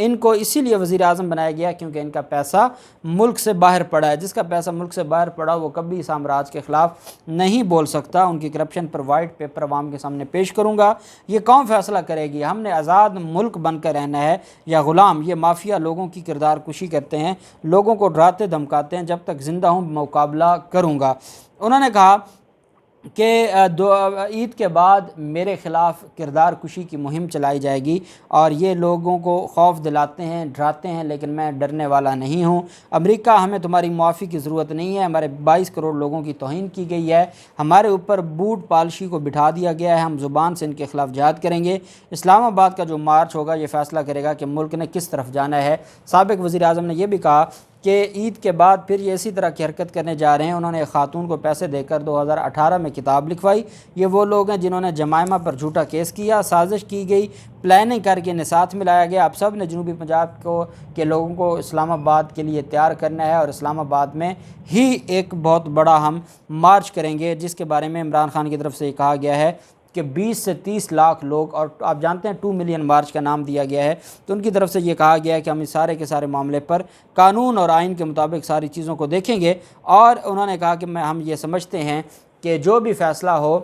ان کو اسی لیے وزیر اعظم بنایا گیا کیونکہ ان کا پیسہ ملک سے باہر پڑا ہے. جس کا پیسہ ملک سے باہر پڑا وہ کبھی سامراج کے خلاف نہیں بول سکتا. ان کی کرپشن پر وائٹ پیپر عوام کے سامنے پیش کروں گا. یہ قوم فیصلہ کرے گی ہم نے آزاد ملک بن کر رہنا ہے یا غلام. یہ مافیا لوگوں کی کردار کشی کرتے ہیں, لوگوں کو ڈراتے دھمکاتے ہیں. جب تک زندہ ہوں مقابلہ کروں گا. انہوں نے کہا کہ عید کے بعد میرے خلاف کردار کشی کی مہم چلائی جائے گی اور یہ لوگوں کو خوف دلاتے ہیں, ڈراتے ہیں, لیکن میں ڈرنے والا نہیں ہوں. امریکہ ہمیں تمہاری معافی کی ضرورت نہیں ہے. ہمارے 22 کروڑ لوگوں کی توہین کی گئی ہے. ہمارے اوپر بوٹ پالشی کو بٹھا دیا گیا ہے. ہم زبان سے ان کے خلاف جہاد کریں گے. اسلام آباد کا جو مارچ ہوگا یہ فیصلہ کرے گا کہ ملک نے کس طرف جانا ہے. سابق وزیر اعظم نے یہ بھی کہا کہ عید کے بعد پھر یہ اسی طرح کی حرکت کرنے جا رہے ہیں. انہوں نے ایک خاتون کو پیسے دے کر 2018 میں کتاب لکھوائی. یہ وہ لوگ ہیں جنہوں نے جمائمہ پر جھوٹا کیس کیا, سازش کی گئی, پلاننگ کر کے انہیں ساتھ ملایا گیا. اب سب نے جنوبی پنجاب کے لوگوں کو اسلام آباد کے لیے تیار کرنا ہے اور اسلام آباد میں ہی ایک بہت بڑا ہم مارچ کریں گے, جس کے بارے میں عمران خان کی طرف سے یہ کہا گیا ہے کہ 20 سے 30 لاکھ لوگ, اور آپ جانتے ہیں 2 ملین مارچ کا نام دیا گیا ہے, تو ان کی طرف سے یہ کہا گیا ہے کہ ہم اس سارے کے سارے معاملے پر قانون اور آئین کے مطابق ساری چیزوں کو دیکھیں گے. اور انہوں نے کہا کہ ہم یہ سمجھتے ہیں کہ جو بھی فیصلہ ہو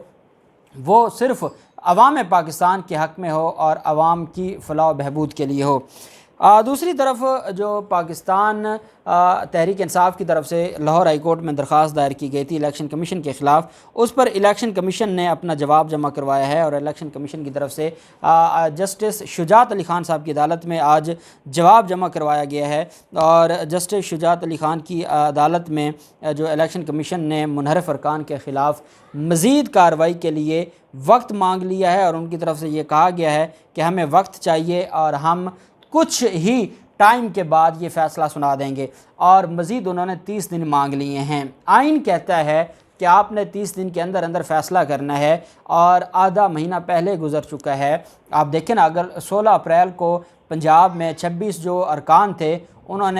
وہ صرف عوام پاکستان کے حق میں ہو اور عوام کی فلاح و بہبود کے لیے ہو. دوسری طرف جو پاکستان تحریک انصاف کی طرف سے لاہور ہائی کورٹ میں درخواست دائر کی گئی تھی الیکشن کمیشن کے خلاف, اس پر الیکشن کمیشن نے اپنا جواب جمع کروایا ہے اور الیکشن کمیشن کی طرف سے جسٹس شجاعت علی خان صاحب کی عدالت میں آج جواب جمع کروایا گیا ہے. اور جسٹس شجاعت علی خان کی عدالت میں جو الیکشن کمیشن نے منحرف ارکان کے خلاف مزید کارروائی کے لیے وقت مانگ لیا ہے, اور ان کی طرف سے یہ کہا گیا ہے کہ ہمیں وقت چاہیے اور ہم کچھ ہی ٹائم کے بعد یہ فیصلہ سنا دیں گے. اور مزید انہوں نے 30 دن مانگ لیے ہیں. آئین کہتا ہے کہ آپ نے 30 دن کے اندر اندر فیصلہ کرنا ہے اور آدھا مہینہ پہلے گزر چکا ہے. آپ دیکھیں نا, اگر 16 اپریل کو پنجاب میں 26 جو ارکان تھے انہوں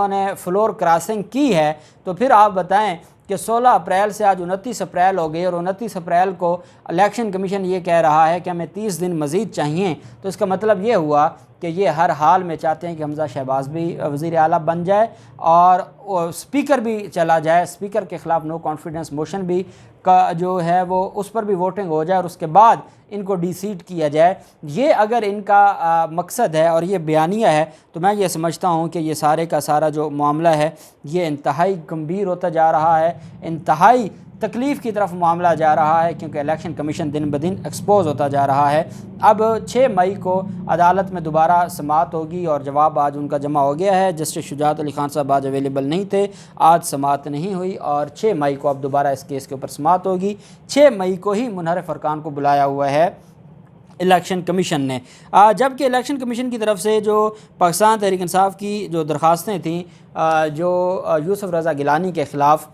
نے فلور کراسنگ کی ہے, تو پھر آپ بتائیں کہ 16 اپریل سے آج 29 اپریل ہو گئی اور 29 اپریل کو الیکشن کمیشن یہ کہہ رہا ہے کہ ہمیں 30 دن مزید چاہیے. تو اس کا مطلب یہ ہوا کہ یہ ہر حال میں چاہتے ہیں کہ حمزہ شہباز بھی وزیر اعلیٰ بن جائے اور اسپیکر بھی چلا جائے, اسپیکر کے خلاف نو کانفیڈنس موشن بھی کا جو ہے وہ اس پر بھی ووٹنگ ہو جائے اور اس کے بعد ان کو ڈی سیٹ کیا جائے. یہ اگر ان کا مقصد ہے اور یہ بیانیہ ہے تو میں یہ سمجھتا ہوں کہ یہ سارے کا سارا جو معاملہ ہے یہ انتہائی گمبھیر ہوتا جا رہا ہے, انتہائی تکلیف کی طرف معاملہ جا رہا ہے, کیونکہ الیکشن کمیشن دن بدن ایکسپوز ہوتا جا رہا ہے. اب 6 مئی کو عدالت میں دوبارہ سماعت ہوگی اور جواب آج ان کا جمع ہو گیا ہے. جسٹس شجاعت علی خان صاحب آج اویلیبل نہیں تھے, آج سماعت نہیں ہوئی اور 6 مئی کو اب دوبارہ اس کیس کے اوپر سماعت ہوگی. 6 مئی کو ہی منحرف ارکان کو بلایا ہوا ہے الیکشن کمیشن نے. جبکہ الیکشن کمیشن کی طرف سے جو پاکستان تحریک انصاف کی جو درخواستیں تھیں جو یوسف رضا گیلانی کے خلاف,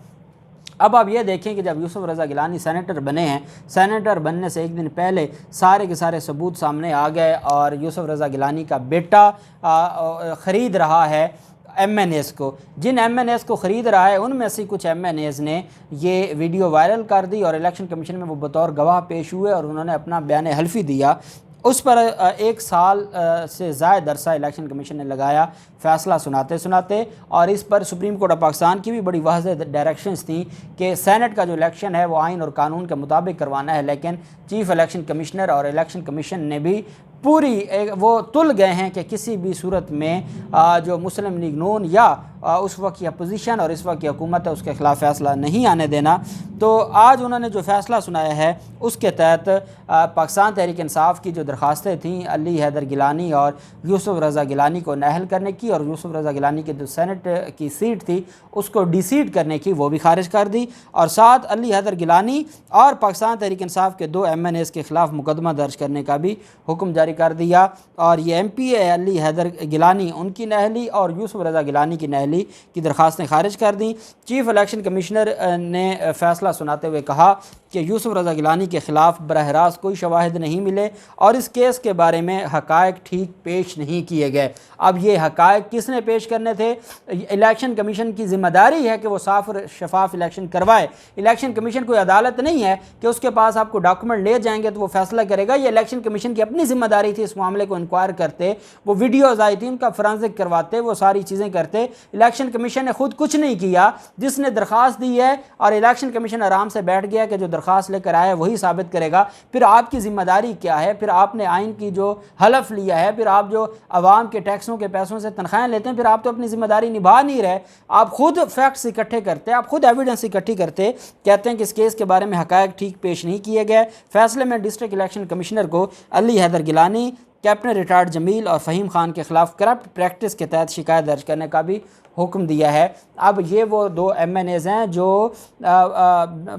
اب آپ یہ دیکھیں کہ جب یوسف رضا گیلانی سینیٹر بنے ہیں, سینیٹر بننے سے ایک دن پہلے سارے کے سارے ثبوت سامنے آ گئے اور یوسف رضا گیلانی کا بیٹا خرید رہا ہے ایم این ایز کو. جن ایم این ایز کو خرید رہا ہے ان میں سے کچھ ایم این ایز نے یہ ویڈیو وائرل کر دی اور الیکشن کمیشن میں وہ بطور گواہ پیش ہوئے اور انہوں نے اپنا بیان حلفی دیا. اس پر 1 سال سے زائد عرصہ الیکشن کمیشن نے لگایا فیصلہ سناتے اور اس پر سپریم کورٹ آف پاکستان کی بھی بڑی واضح ڈائریکشنز تھیں کہ سینٹ کا جو الیکشن ہے وہ آئین اور قانون کے مطابق کروانا ہے, لیکن چیف الیکشن کمشنر اور الیکشن کمیشن نے بھی پوری وہ تل گئے ہیں کہ کسی بھی صورت میں جو مسلم لیگ نون یا اس وقت کی اپوزیشن اور اس وقت کی حکومت ہے اس کے خلاف فیصلہ نہیں آنے دینا. تو آج انہوں نے جو فیصلہ سنایا ہے اس کے تحت پاکستان تحریک انصاف کی جو درخواستیں تھیں علی حیدر گیلانی اور یوسف رضا گیلانی کو نااہل کرنے کی اور یوسف رضا گیلانی کی جو سینٹ کی سیٹ تھی اس کو ڈی سیٹ کرنے کی وہ بھی خارج کر دی, اور ساتھ علی حیدر گیلانی اور پاکستان تحریک انصاف کے 2 ایم این ایز کے خلاف مقدمہ درج کرنے کا بھی حکم جاری کر دیا. اور یہ ایم پی اے علی حیدر گیلانی ان کی نااہلی اور یوسف رضا گیلانی کی نااہلی کی درخواستیں خارج کر دیں. چیف الیکشن کمشنر نے فیصلہ سناتے ہوئے کہا کہ یوسف رضا گیلانی کے خلاف براہ راست کوئی شواہد نہیں ملے اور اس کیس کے بارے میں حقائق ٹھیک پیش نہیں کیے گئے۔ اب یہ حقائق کس نے پیش کرنے تھے؟ الیکشن کمیشن کی ذمہ داری ہے کہ وہ صاف اور شفاف الیکشن کروائے۔ الیکشن کمیشن کوئی عدالت نہیں ہے کہ اس کے پاس آپ کو ڈاکومنٹ لے جائیں گے تو وہ فیصلہ کرے گا۔ یہ الیکشن کمیشن کی اپنی ذمہ داری تھی اس معاملے کو انکوائر کرتے، وہ ویڈیوز آئی تھی ان کا فرانزک کرواتے، وہ ساری چیزیں کرتے۔ الیکشن کمیشن نے خود کچھ نہیں کیا، جس نے درخواست دی ہے اور الیکشن کمیشن آرام سے بیٹھ گیا کہ جو درخواست لے کر آیا وہی ثابت کرے گا۔ پھر آپ کی ذمہ داری کیا ہے؟ پھر آپ نے آئین کی جو حلف لیا ہے، پھر آپ جو عوام کے ٹیکسوں کے پیسوں سے تنخواہیں لیتے ہیں، پھر آپ تو اپنی ذمہ داری نبھا نہیں رہے۔ آپ خود فیکٹس اکٹھے کرتے، آپ خود ایویڈنس اکٹھی کرتے، کہتے ہیں کہ اس کیس کے بارے میں حقائق ٹھیک پیش نہیں کیے گئے۔ فیصلے میں ڈسٹرکٹ الیکشن کمشنر کو علی حیدر گیلانی، کیپٹن ریٹائرڈ جمیل اور فہیم خان کے خلاف کرپٹ پریکٹس کے تحت شکایت درج کرنے کا بھی حکم دیا ہے۔ اب یہ وہ دو ایم این ایز ہیں جو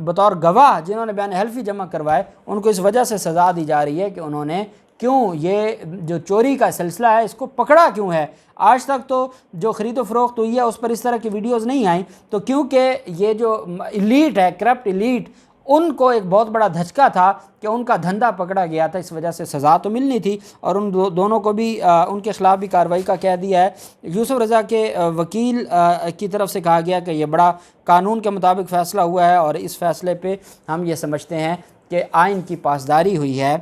بطور گواہ جنہوں نے بیان حلفی جمع کروائے، ان کو اس وجہ سے سزا دی جا رہی ہے کہ انہوں نے کیوں یہ جو چوری کا سلسلہ ہے اس کو پکڑا کیوں ہے۔ آج تک تو جو خرید و فروخت ہوئی ہے اس پر اس طرح کی ویڈیوز نہیں آئیں، تو کیونکہ یہ جو ایلیٹ ہے، کرپٹ ایلیٹ، ان کو ایک بہت بڑا دھچکا تھا کہ ان کا دھندا پکڑا گیا تھا، اس وجہ سے سزا تو ملنی تھی اور ان دونوں کو بھی ان کے خلاف بھی کارروائی کا کہہ دیا ہے۔ یوسف رضا کے وکیل کی طرف سے کہا گیا کہ یہ بڑا قانون کے مطابق فیصلہ ہوا ہے اور اس فیصلے پہ ہم یہ سمجھتے ہیں کہ آئین کی پاسداری ہوئی ہے۔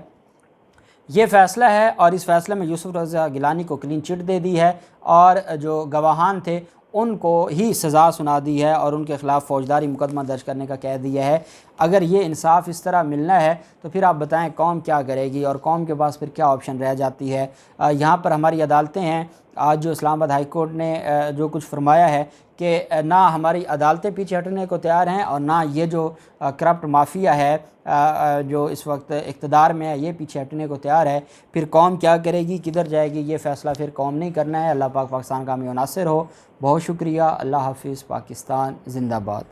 یہ فیصلہ ہے اور اس فیصلے میں یوسف رضا گیلانی کو کلین چٹ دے دی ہے اور جو گواہان تھے ان کو ہی سزا سنا دی ہے اور ان کے خلاف فوجداری مقدمہ درج کرنے کا کہہ دیا ہے۔ اگر یہ انصاف اس طرح ملنا ہے تو پھر آپ بتائیں قوم کیا کرے گی اور قوم کے پاس پھر کیا آپشن رہ جاتی ہے۔ یہاں پر ہماری عدالتیں ہیں، آج جو اسلام آباد ہائی کورٹ نے جو کچھ فرمایا ہے کہ نہ ہماری عدالتیں پیچھے ہٹنے کو تیار ہیں اور نہ یہ جو کرپٹ مافیا ہے جو اس وقت اقتدار میں ہے یہ پیچھے ہٹنے کو تیار ہے، پھر قوم کیا کرے گی، کدھر جائے گی، یہ فیصلہ پھر قوم نہیں کرنا ہے۔ اللہ پاک پاکستان کا حامی و ناصر ہو۔ بہت شکریہ۔ اللہ حافظ۔ پاکستان زندہ باد۔